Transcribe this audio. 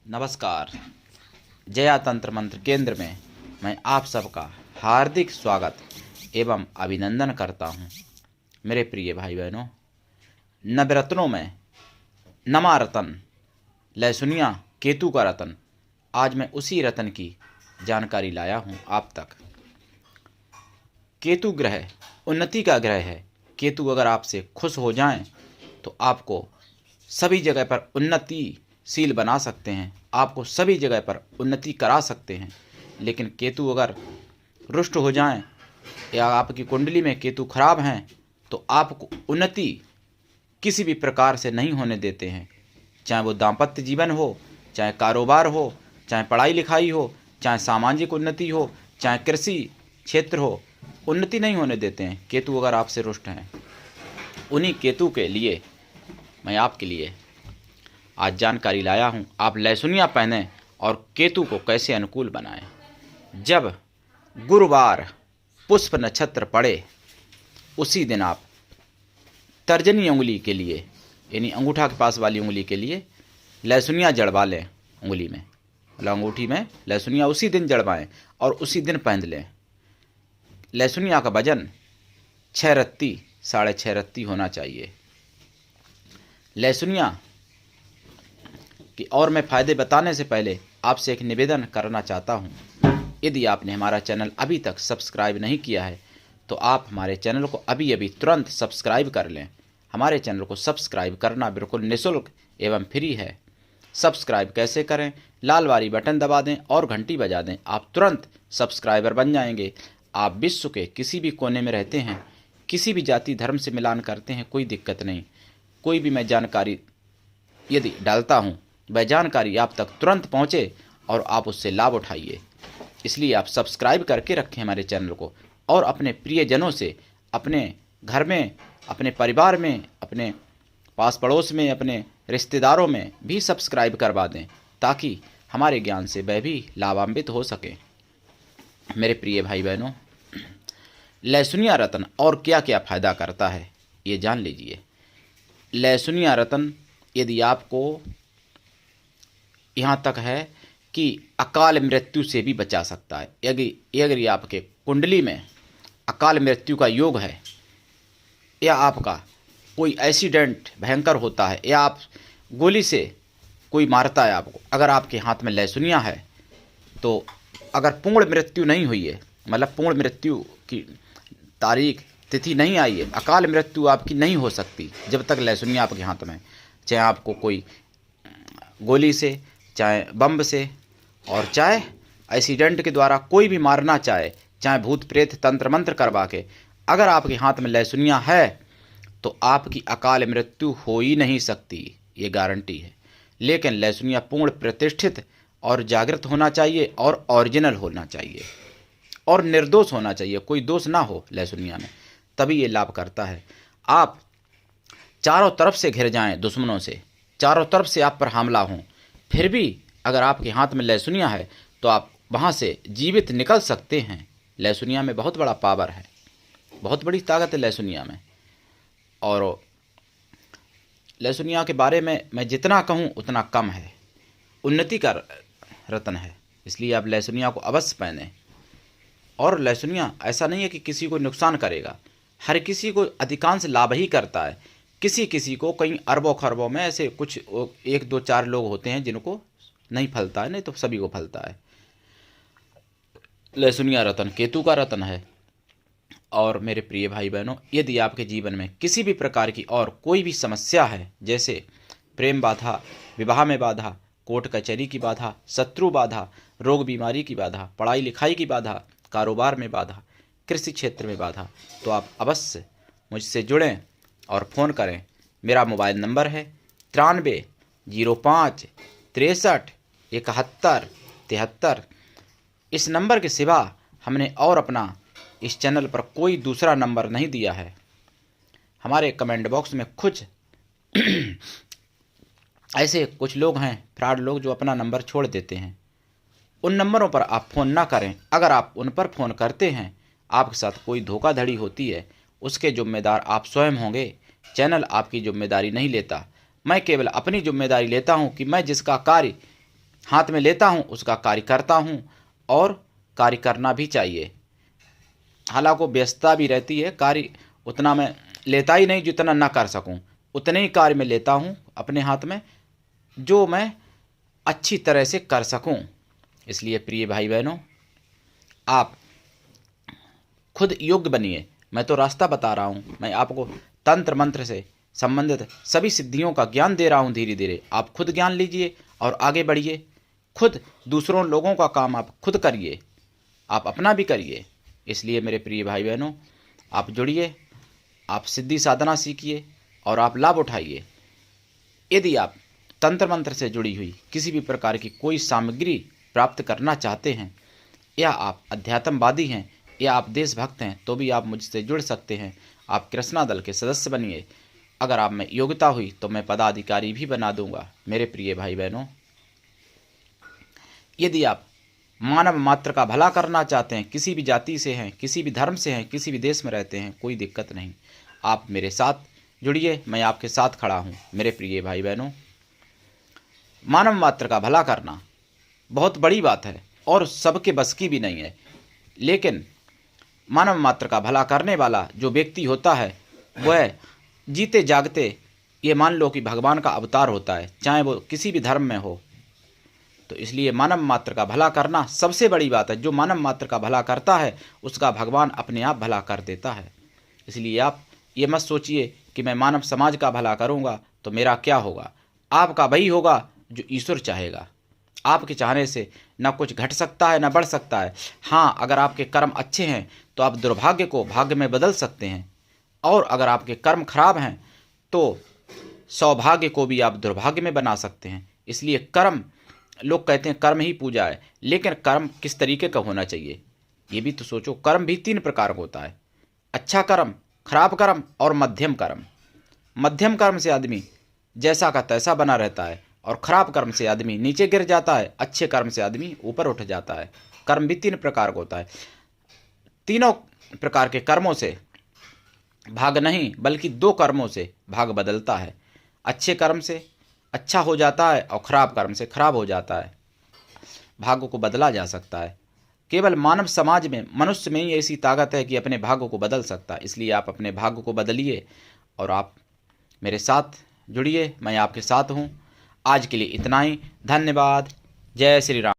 नमस्कार। जया तंत्र मंत्र केंद्र में मैं आप सबका हार्दिक स्वागत एवं अभिनंदन करता हूँ। मेरे प्रिय भाई बहनों, नवरत्नों में नमा रतन लहसुनिया केतु का रतन, आज मैं उसी रतन की जानकारी लाया हूँ आप तक। केतु ग्रह उन्नति का ग्रह है। केतु अगर आपसे खुश हो जाएं तो आपको सभी जगह पर उन्नतिशील बना सकते हैं, आपको सभी जगह पर उन्नति करा सकते हैं। लेकिन केतु अगर रुष्ट हो जाएं या आपकी कुंडली में केतु खराब हैं तो आपको उन्नति किसी भी प्रकार से नहीं होने देते हैं। चाहे वो दाम्पत्य जीवन हो, चाहे कारोबार हो, चाहे पढ़ाई लिखाई हो, चाहे सामाजिक उन्नति हो, चाहे कृषि क्षेत्र हो, उन्नति नहीं होने देते हैं केतु अगर आपसे रुष्ट हैं। उन्हीं केतु के लिए मैं आपके लिए आज जानकारी लाया हूँ। आप लहसुनिया पहनें और केतु को कैसे अनुकूल बनाएं। जब गुरुवार पुष्प नक्षत्र पड़े उसी दिन आप तर्जनी उंगली के लिए, यानी अंगूठा के पास वाली उंगली के लिए लहसुनिया जड़वा लें। उंगली में मतलब अंगूठी में लहसुनिया उसी दिन जड़वाएं और उसी दिन पहन लें। लहसुनिया का वजन 6 रत्ती 6.5 रत्ती होना चाहिए। लहसुनिया कि और मैं फ़ायदे बताने से पहले आपसे एक निवेदन करना चाहता हूँ। यदि आपने हमारा चैनल अभी तक सब्सक्राइब नहीं किया है तो आप हमारे चैनल को अभी तुरंत सब्सक्राइब कर लें। हमारे चैनल को सब्सक्राइब करना बिल्कुल निःशुल्क एवं फ्री है। सब्सक्राइब कैसे करें? लाल वाली बटन दबा दें और घंटी बजा दें, आप तुरंत सब्सक्राइबर बन जाएंगे। आप विश्व के किसी भी कोने में रहते हैं, किसी भी जाति धर्म से मिलान करते हैं, कोई दिक्कत नहीं। कोई भी मैं जानकारी यदि डालता हूँ वह जानकारी आप तक तुरंत पहुँचे और आप उससे लाभ उठाइए। इसलिए आप सब्सक्राइब करके रखें हमारे चैनल को और अपने प्रियजनों से, अपने घर में, अपने परिवार में, अपने पास पड़ोस में, अपने रिश्तेदारों में भी सब्सक्राइब करवा दें ताकि हमारे ज्ञान से वह भी लाभान्वित हो सकें। मेरे प्रिय भाई बहनों, लहसुनिया रतन और क्या क्या फ़ायदा करता है ये जान लीजिए। लहसुनिया रतन यदि आपको यहाँ तक है कि अकाल मृत्यु से भी बचा सकता है। यदि आपके कुंडली में अकाल मृत्यु का योग है या आपका कोई एक्सीडेंट भयंकर होता है या आप गोली से कोई मारता है आपको, अगर आपके हाथ में लहसुनिया है तो अगर पूर्ण मृत्यु नहीं हुई है, मतलब पूर्ण मृत्यु की तारीख तिथि नहीं आई है, अकाल मृत्यु आपकी नहीं हो सकती जब तक लहसुनिया आपके हाथ में, चाहे आपको कोई गोली से, चाहे बम से और चाहे एक्सीडेंट के द्वारा कोई भी मारना चाहे, चाहे भूत प्रेत तंत्र मंत्र करवा के, अगर आपके हाथ में लहसुनिया है तो आपकी अकाल मृत्यु हो ही नहीं सकती, ये गारंटी है। लेकिन लहसुनिया पूर्ण प्रतिष्ठित और जागृत होना चाहिए और ओरिजिनल होना चाहिए और निर्दोष होना चाहिए, कोई दोष ना हो लहसुनिया में, तभी ये लाभ करता है। आप चारों तरफ से घिर जाएं दुश्मनों से, चारों तरफ से आप पर हमला हों, फिर भी अगर आपके हाथ में लहसुनिया है तो आप वहाँ से जीवित निकल सकते हैं। लहसुनिया में बहुत बड़ा पावर है, बहुत बड़ी ताकत है लहसुनिया में। और लहसुनिया के बारे में मैं जितना कहूँ उतना कम है। उन्नति का रतन है, इसलिए आप लहसुनिया को अवश्य पहनें। और लहसुनिया ऐसा नहीं है कि किसी को नुकसान करेगा, हर किसी को अधिकांश लाभ ही करता है। किसी किसी को कई अरबों खरबों में ऐसे कुछ 1 2 4 लोग होते हैं जिनको नहीं फलता है, नहीं तो सभी को फलता है। लहसुनिया रतन केतु का रतन है। और मेरे प्रिय भाई बहनों, यदि आपके जीवन में किसी भी प्रकार की और कोई भी समस्या है, जैसे प्रेम बाधा, विवाह में बाधा, कोर्ट कचहरी की बाधा, शत्रु बाधा, रोग बीमारी की बाधा, पढ़ाई लिखाई की बाधा, कारोबार में बाधा, कृषि क्षेत्र में बाधा, तो आप अवश्य मुझसे जुड़ें और फ़ोन करें। मेरा मोबाइल नंबर है 93 05 63 71 73। इस नंबर के सिवा हमने और अपना इस चैनल पर कोई दूसरा नंबर नहीं दिया है। हमारे कमेंट बॉक्स में कुछ ऐसे कुछ लोग हैं, फ्रॉड लोग, जो अपना नंबर छोड़ देते हैं। उन नंबरों पर आप फ़ोन ना करें। अगर आप उन पर फ़ोन करते हैं, आपके साथ कोई धोखाधड़ी होती है, उसके जिम्मेदार आप स्वयं होंगे। चैनल आपकी जिम्मेदारी नहीं लेता। मैं केवल अपनी जिम्मेदारी लेता हूं कि मैं जिसका कार्य हाथ में लेता हूँ उसका कार्य करता हूँ और कार्य करना भी चाहिए। हालांकि व्यस्तता भी रहती है, कार्य उतना मैं लेता ही नहीं जितना ना कर सकूं, उतने ही कार्य में लेता हूं अपने हाथ में जो मैं अच्छी तरह से कर सकूं। इसलिए प्रिय भाई बहनों, आप खुद योग्य बनिए। मैं तो रास्ता बता रहा हूं, मैं आपको तंत्र मंत्र से संबंधित सभी सिद्धियों का ज्ञान दे रहा हूं। धीरे धीरे आप खुद ज्ञान लीजिए और आगे बढ़िए। खुद दूसरों लोगों का काम आप खुद करिए, आप अपना भी करिए। इसलिए मेरे प्रिय भाई बहनों, आप जुड़िए, आप सिद्धि साधना सीखिए और आप लाभ उठाइए। यदि आप तंत्र मंत्र से जुड़ी हुई किसी भी प्रकार की कोई सामग्री प्राप्त करना चाहते हैं, या आप अध्यात्मवादी हैं, या आप देशभक्त हैं, तो भी आप मुझसे जुड़ सकते हैं। आप कृष्णा दल के सदस्य बनिए। अगर आप में योग्यता हुई तो मैं पदाधिकारी भी बना दूंगा। मेरे प्रिय भाई बहनों, यदि आप मानव मात्र का भला करना चाहते हैं, किसी भी जाति से हैं, किसी भी धर्म से हैं, किसी भी देश में रहते हैं, कोई दिक्कत नहीं, आप मेरे साथ जुड़िए, मैं आपके साथ खड़ा हूं। मेरे प्रिय भाई बहनों, मानव मात्र का भला करना बहुत बड़ी बात है और सबके बस की भी नहीं है। लेकिन मानव मात्र का भला करने वाला जो व्यक्ति होता है वह जीते जागते, ये मान लो कि भगवान का अवतार होता है, चाहे वो किसी भी धर्म में हो। तो इसलिए मानव मात्र का भला करना सबसे बड़ी बात है। जो मानव मात्र का भला करता है उसका भगवान अपने आप भला कर देता है। इसलिए आप ये मत सोचिए कि मैं मानव समाज का भला करूंगा तो मेरा क्या होगा। आपका वही होगा जो ईश्वर चाहेगा। आपके चाहने से न कुछ घट सकता है न बढ़ सकता है। हाँ, अगर आपके कर्म अच्छे हैं तो आप दुर्भाग्य को भाग्य में बदल सकते हैं, और अगर आपके कर्म खराब हैं तो सौभाग्य को भी आप दुर्भाग्य में बना सकते हैं। इसलिए कर्म, लोग कहते हैं कर्म ही पूजा है, लेकिन कर्म किस तरीके का होना चाहिए ये भी तो सोचो। कर्म भी 3 प्रकार का होता है, अच्छा कर्म, खराब कर्म और मध्यम कर्म। मध्यम कर्म से आदमी जैसा का तैसा बना रहता है, और खराब कर्म से आदमी नीचे गिर जाता है, अच्छे कर्म से आदमी ऊपर उठ जाता है। कर्म भी 3 प्रकार का होता है। तीनों प्रकार के कर्मों से भाग नहीं बल्कि 2 कर्मों से भाग बदलता है। अच्छे कर्म से अच्छा हो जाता है और खराब कर्म से खराब हो जाता है। भाग्य को बदला जा सकता है। केवल मानव समाज में, मनुष्य में ही ऐसी ताकत है कि अपने भाग्य को बदल सकता है। इसलिए आप अपने भाग्य को बदलिए और आप मेरे साथ जुड़िए, मैं आपके साथ हूँ। आज के लिए इतना ही। धन्यवाद। जय श्री राम।